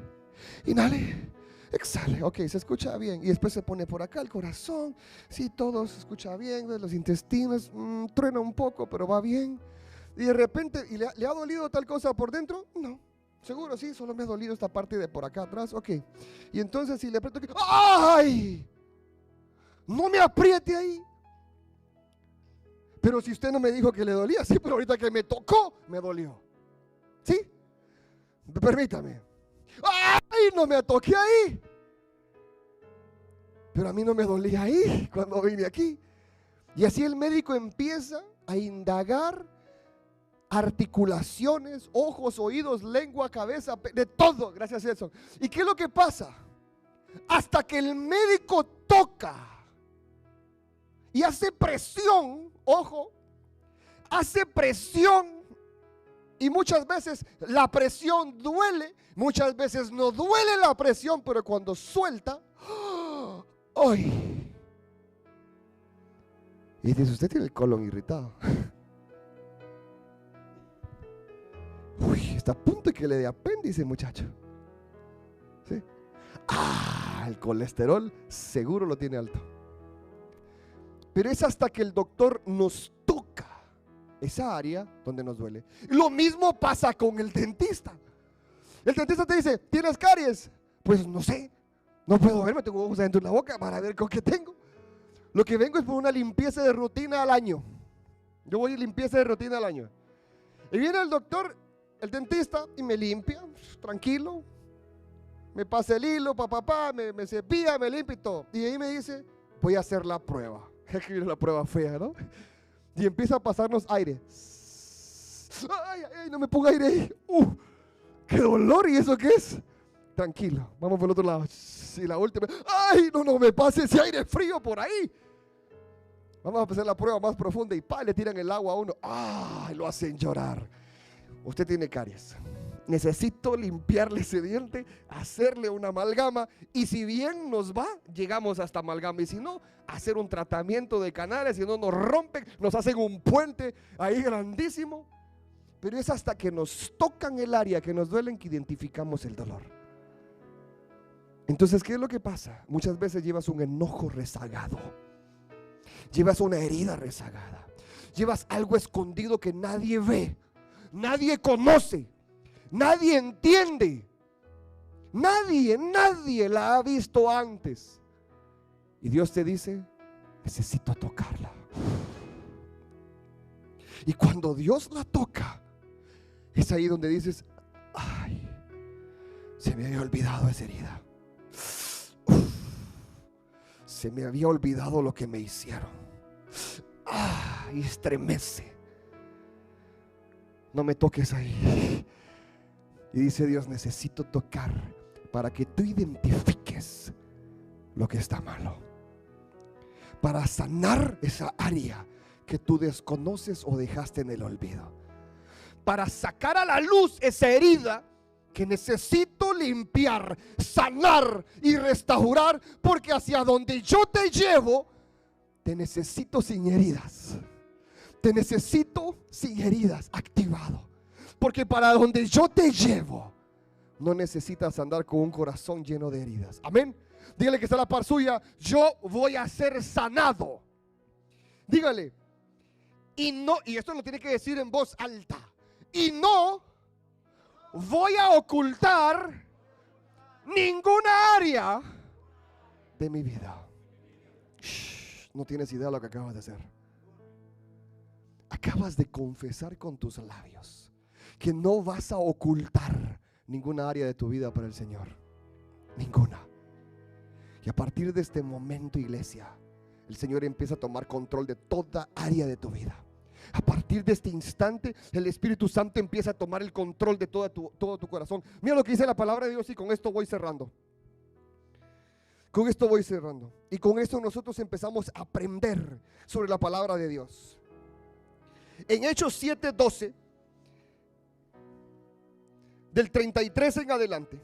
inhale, exhale. Ok, se escucha bien. Y después se pone por acá el corazón. Sí, todo se escucha bien. Los intestinos truena un poco, pero va bien. Y de repente, ¿y le ha dolido tal cosa por dentro? No. Seguro, sí, solo me ha dolido esta parte de por acá atrás. Ok. Y entonces si le aprieto aquí, ¡ay! No me apriete ahí. Pero si usted no me dijo que le dolía, sí, pero ahorita que me tocó, me dolió. ¿Sí? Permítame. ¡Ay! No me toqué ahí. Pero a mí no me dolía ahí cuando vine aquí. Y así el médico empieza a indagar articulaciones, ojos, oídos, lengua, cabeza, de todo, gracias a eso. ¿Y qué es lo que pasa? Hasta que el médico toca y hace presión, ojo, hace presión, y muchas veces la presión duele, muchas veces no duele la presión, pero cuando suelta, ¡ay! Y dice, usted tiene el colon irritado. Uy, está a punto de que le dé apéndice, muchacho. ¿Sí? El colesterol seguro lo tiene alto. Pero es hasta que el doctor nos toca esa área donde nos duele. Lo mismo pasa con el dentista. El dentista te dice, ¿tienes caries? Pues no sé, no puedo verme, tengo ojos adentro de la boca para ver con qué tengo. Lo que vengo es por una limpieza de rutina al año. Yo voy a limpieza de rutina al año. Y viene el doctor, el dentista, y me limpia, tranquilo. Me pasa el hilo, me cepilla, me limpia y todo. Y ahí me dice, voy a hacer la prueba. Es que viene la prueba fea, ¿no? Y empieza a pasarnos aire. Ay, no me ponga aire ahí. ¡Qué dolor! ¿Y eso qué es? Tranquilo, vamos por el otro lado. Y la última. ¡Ay, no me pase ese aire frío por ahí! Vamos a hacer la prueba más profunda y le tiran el agua a uno. ¡Ay! Lo hacen llorar. Usted tiene caries. Necesito limpiarle ese diente, hacerle una amalgama, y si bien nos va, llegamos hasta amalgama, y si no, hacer un tratamiento de canales, si no nos rompen, nos hacen un puente ahí grandísimo. Pero es hasta que nos tocan el área que nos duelen que identificamos el dolor. Entonces, ¿qué es lo que pasa? Muchas veces llevas un enojo rezagado, llevas una herida rezagada, llevas algo escondido que nadie ve, nadie conoce, nadie entiende, nadie la ha visto antes. Y Dios te dice, necesito tocarla. Y cuando Dios la toca, es ahí donde dices, ay, se me había olvidado esa herida. Se me había olvidado lo que me hicieron. Y estremece. No me toques ahí. Y dice Dios, necesito tocar para que tú identifiques lo que está malo, para sanar esa área que tú desconoces o dejaste en el olvido, para sacar a la luz esa herida que necesito limpiar, sanar y restaurar, porque hacia donde yo te llevo, te necesito sin heridas. Te necesito sin heridas, activado. Porque para donde yo te llevo, no necesitas andar con un corazón lleno de heridas. Amén. Dígale que está a la par suya, yo voy a ser sanado. Dígale. Y esto lo tiene que decir en voz alta. Y no voy a ocultar ninguna área de mi vida. No tienes idea de lo que acabas de hacer. Acabas de confesar con tus labios que no vas a ocultar ninguna área de tu vida para el Señor. Ninguna. Y a partir de este momento, iglesia, el Señor empieza a tomar control de toda área de tu vida. A partir de este instante, el Espíritu Santo empieza a tomar el control de todo tu corazón. Mira lo que dice la palabra de Dios, y con esto voy cerrando. Con esto voy cerrando. Y con esto nosotros empezamos a aprender sobre la palabra de Dios. En Hechos 7:12, del 33 en adelante.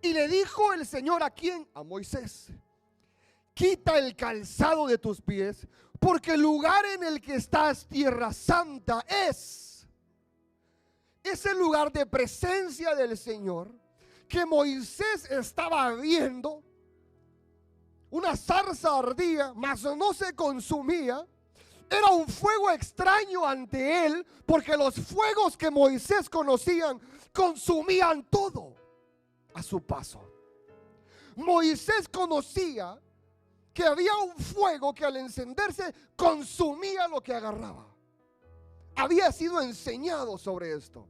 Y le dijo el Señor ¿a quién? A Moisés: quita el calzado de tus pies, porque el lugar en el que estás, tierra santa, es el lugar de presencia del Señor que Moisés estaba viendo. Una zarza ardía, mas no se consumía, Era un fuego extraño ante él, porque los fuegos que Moisés conocían consumían todo a su paso. Moisés conocía que había un fuego que al encenderse consumía lo que agarraba. Había sido enseñado sobre esto.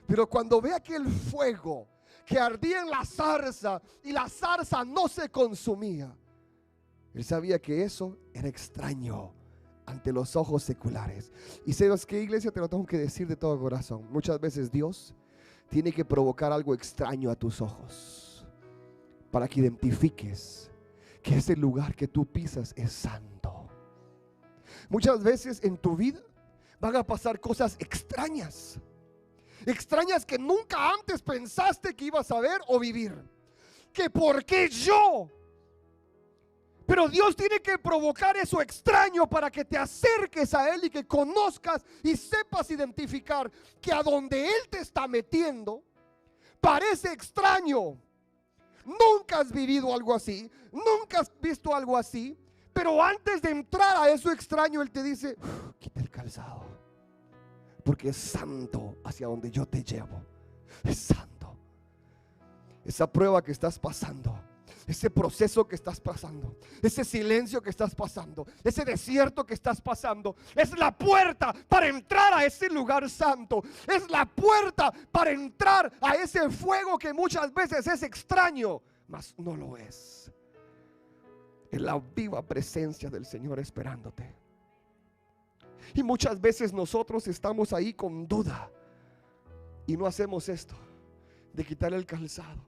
Pero cuando ve aquel fuego que ardía en la zarza y la zarza no se consumía, él sabía que eso era extraño ante los ojos seculares. Y sabes que, iglesia, te lo tengo que decir de todo corazón, muchas veces Dios tiene que provocar algo extraño a tus ojos para que identifiques que ese lugar que tú pisas es santo. Muchas veces en tu vida van a pasar cosas extrañas, extrañas que nunca antes pensaste que ibas a ver o vivir. Que por qué yo. Pero Dios tiene que provocar eso extraño para que te acerques a Él y que conozcas y sepas identificar que a donde Él te está metiendo parece extraño. Nunca has vivido algo así, nunca has visto algo así, pero antes de entrar a eso extraño, Él te dice: quita el calzado, porque es santo hacia donde yo te llevo. Es santo. Esa prueba que estás pasando, ese proceso que estás pasando, ese silencio que estás pasando, ese desierto que estás pasando, es la puerta para entrar a ese lugar santo. Es la puerta para entrar a ese fuego que muchas veces es extraño, mas no lo es. Es la viva presencia del Señor esperándote. Y muchas veces nosotros estamos ahí con duda y no hacemos esto de quitar el calzado,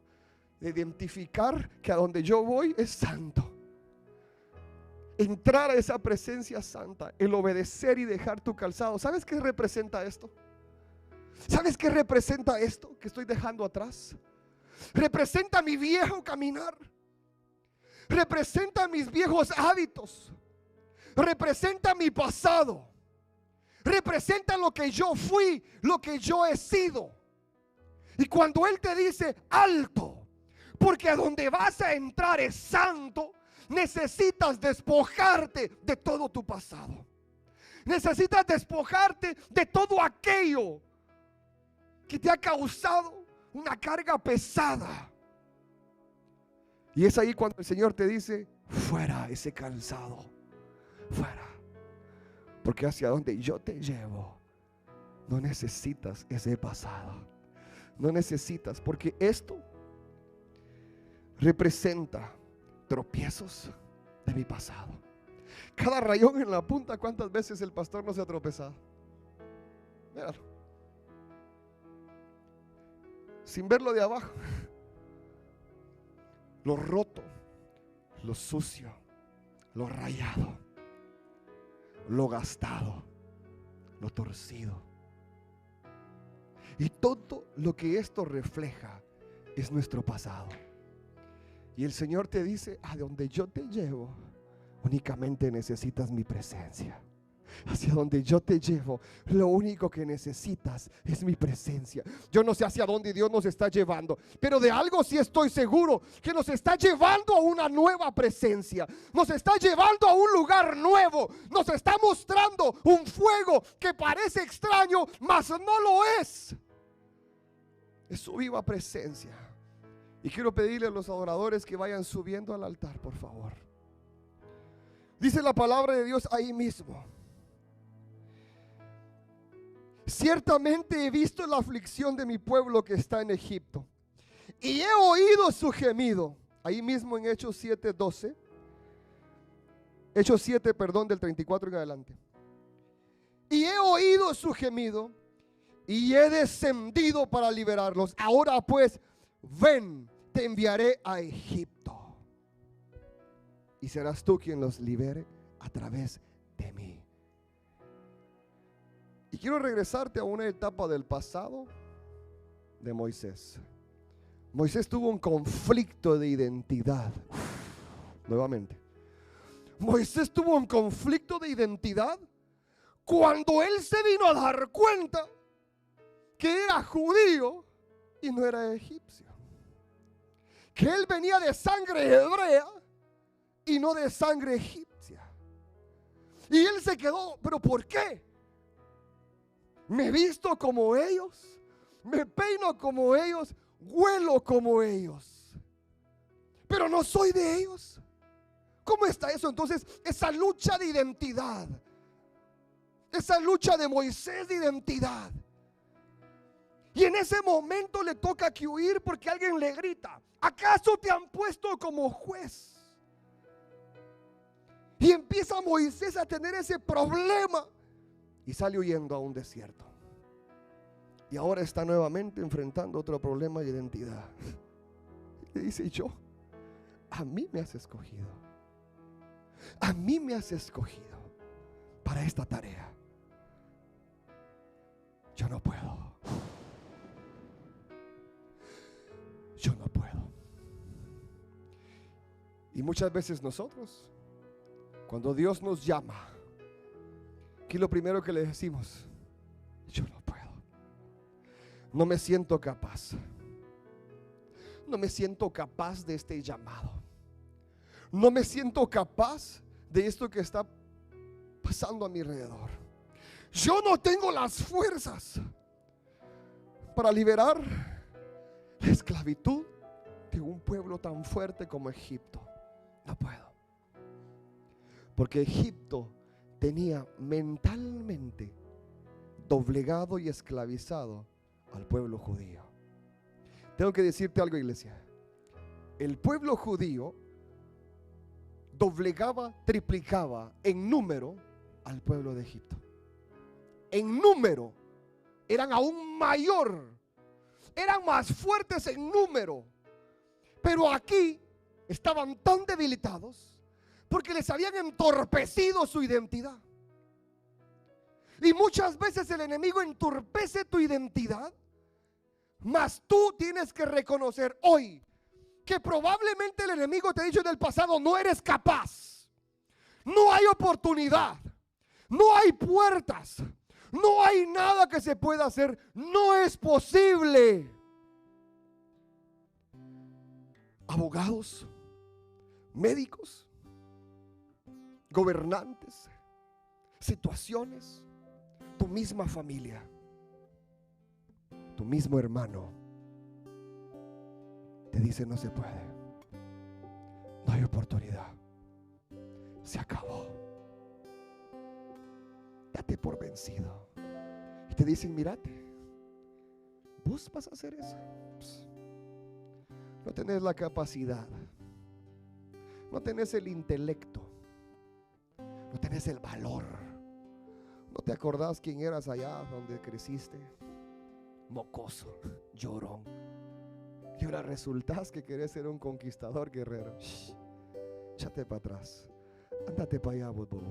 de identificar que a donde yo voy es santo. Entrar a esa presencia santa, el obedecer y dejar tu calzado. ¿Sabes qué representa esto? ¿Sabes qué representa esto que estoy dejando atrás? Representa mi viejo caminar. Representa mis viejos hábitos. Representa mi pasado. Representa lo que yo fui, lo que yo he sido. Y cuando Él te dice alto, porque a donde vas a entrar es santo, necesitas despojarte de todo tu pasado. Necesitas despojarte de todo aquello que te ha causado una carga pesada. Y es ahí cuando el Señor te dice: fuera ese calzado, fuera. Porque hacia donde yo te llevo no necesitas ese pasado. No necesitas, porque esto representa tropiezos de mi pasado. Cada rayón en la punta, ¿cuántas veces el pastor no se ha tropezado? Míralo, sin verlo de abajo. Lo roto, lo sucio, lo rayado, lo gastado, lo torcido. Y todo lo que esto refleja es nuestro pasado. Y el Señor te dice: a donde yo te llevo, únicamente necesitas mi presencia. Hacia donde yo te llevo, lo único que necesitas es mi presencia. Yo no sé hacia dónde Dios nos está llevando, pero de algo sí estoy seguro: que nos está llevando a una nueva presencia. Nos está llevando a un lugar nuevo. Nos está mostrando un fuego que parece extraño, mas no lo es. Es su viva presencia. Y quiero pedirle a los adoradores que vayan subiendo al altar, por favor. Dice la palabra de Dios ahí mismo: ciertamente he visto la aflicción de mi pueblo que está en Egipto, y he oído su gemido. Ahí mismo en Hechos 7:12. Hechos 7, perdón, del 34 en adelante. Y he oído su gemido y he descendido para liberarlos. Ahora pues, ven, te enviaré a Egipto, y serás tú quien los libere a través de mí. Y quiero regresarte a una etapa del pasado de Moisés. Moisés tuvo un conflicto de identidad. Nuevamente, Moisés tuvo un conflicto de identidad cuando él se vino a dar cuenta que era judío y no era egipcio. Que él venía de sangre hebrea y no de sangre egipcia. Y él se quedó, ¿pero por qué? Me visto como ellos, me peino como ellos, huelo como ellos, pero no soy de ellos. ¿Cómo está eso? Entonces, esa lucha de identidad, esa lucha de Moisés de identidad. Y en ese momento le toca que huir porque alguien le grita: ¿acaso te han puesto como juez? Y empieza Moisés a tener ese problema y sale huyendo a un desierto. Y ahora está nuevamente enfrentando otro problema de identidad. Y dice: a mí me has escogido. A mí me has escogido para esta tarea. Yo no puedo. Yo no puedo. Y muchas veces nosotros, cuando Dios nos llama, aquí lo primero que le decimos: yo no puedo. No me siento capaz. No me siento capaz de este llamado. No me siento capaz de esto que está pasando a mi alrededor. Yo no tengo las fuerzas para liberar la esclavitud de un pueblo tan fuerte como Egipto. No puedo. Porque Egipto tenía mentalmente doblegado y esclavizado al pueblo judío. Tengo que decirte algo, iglesia. El pueblo judío doblegaba, triplicaba en número al pueblo de Egipto. En número eran aún mayor, eran más fuertes en número. Pero aquí estaban tan debilitados porque les habían entorpecido su identidad. Y muchas veces el enemigo entorpece tu identidad, mas tú tienes que reconocer hoy que probablemente el enemigo te ha dicho en el pasado: no eres capaz, no hay oportunidad, no hay puertas, no hay nada que se pueda hacer, no es posible. Abogados, médicos, gobernantes, situaciones, tu misma familia, tu mismo hermano te dice: no se puede, no hay oportunidad, se acabó, date por vencido. Y te dicen: mírate, vos vas a hacer eso. No tenés la capacidad, no tenés el intelecto, no tenés el valor. ¿No te acordás quién eras allá donde creciste? Mocoso, llorón. Y ahora resultas que querés ser un conquistador, guerrero. Échate para atrás, ándate para allá, bobo.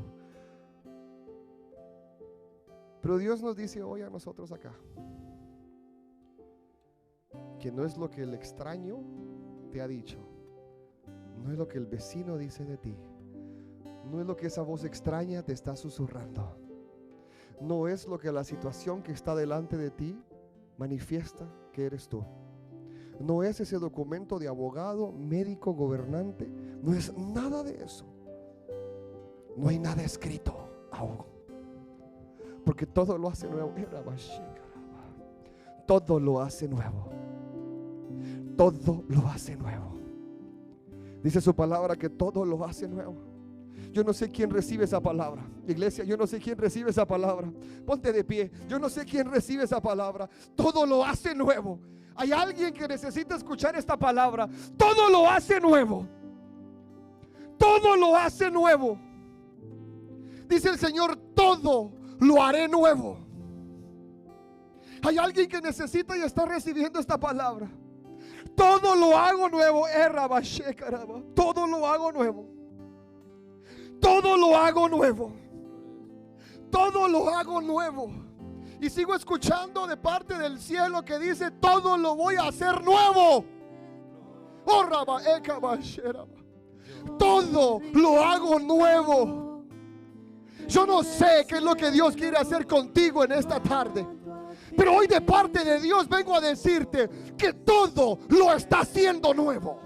Pero Dios nos dice hoy a nosotros acá que no es lo que el extraño te ha dicho, no es lo que el vecino dice de ti, no es lo que esa voz extraña te está susurrando, no es lo que la situación que está delante de ti manifiesta que eres tú, no es ese documento de abogado, médico, gobernante, no es nada de eso. No hay nada escrito aún, porque todo lo hace nuevo. Todo lo hace nuevo. Todo lo hace nuevo. Dice su palabra que todo lo hace nuevo. Yo no sé quién recibe esa palabra, iglesia. Yo no sé quién recibe esa palabra. Ponte de pie. Yo no sé quién recibe esa palabra. Todo lo hace nuevo. Hay alguien que necesita escuchar esta palabra. Todo lo hace nuevo. Todo lo hace nuevo. Dice el Señor: todo lo haré nuevo. Hay alguien que necesita y está recibiendo esta palabra. Todo lo hago nuevo. Todo lo hago nuevo. Todo lo hago nuevo. Todo lo hago nuevo. Y sigo escuchando de parte del cielo que dice: todo lo voy a hacer nuevo. Todo lo hago nuevo. Yo no sé qué es lo que Dios quiere hacer contigo en esta tarde, pero hoy de parte de Dios vengo a decirte que todo lo está haciendo nuevo.